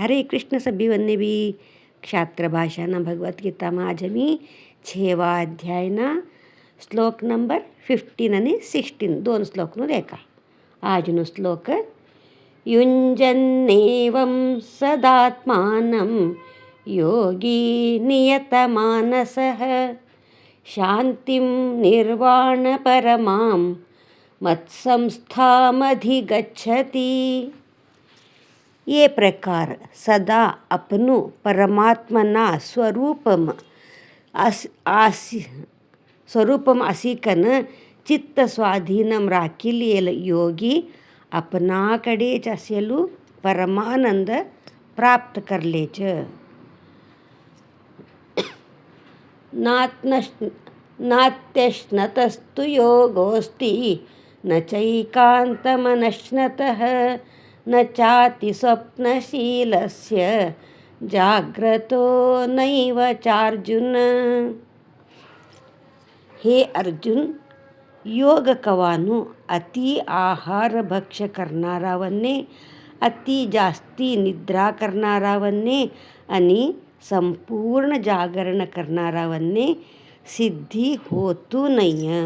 हरे कृष्ण सभी वन्य बी ક્ષાત્ર ભાષાના ભગવદ્ ગીતામાં આજે मी 6વા અધ્યાયના શ્લોક નંબર 15 અને 16 दोन શ્લોકનું રેખા. આજનો શ્લોક યુંજન્નેવં સદાત્માનં યોગી નિયતમાનસઃ શાંતિಂ निर्वाण परमां मत्संस्थामधिगच्छति. ये प्रकार सदा अपनु परमात्मना स्वरूपम असिकन चित्त स्वाधीनम राखिलेल योगी अपनाकडेच असेलू परमानंद प्राप्त करलेच. नात्यश्नतस्तु योगोस्ति न चैकान्तमनश्नतः न चाति स्वप्नशीलस्य जाग्रतो नैव चार्जुन. हे अर्जुन, योग कवानु अति आहार भक्ष्य करणारावन्ने, अति जास्ती निद्रा करणारावन्ने आणि संपूर्ण जागरण करणारावन्ने सिद्धी होतू नये.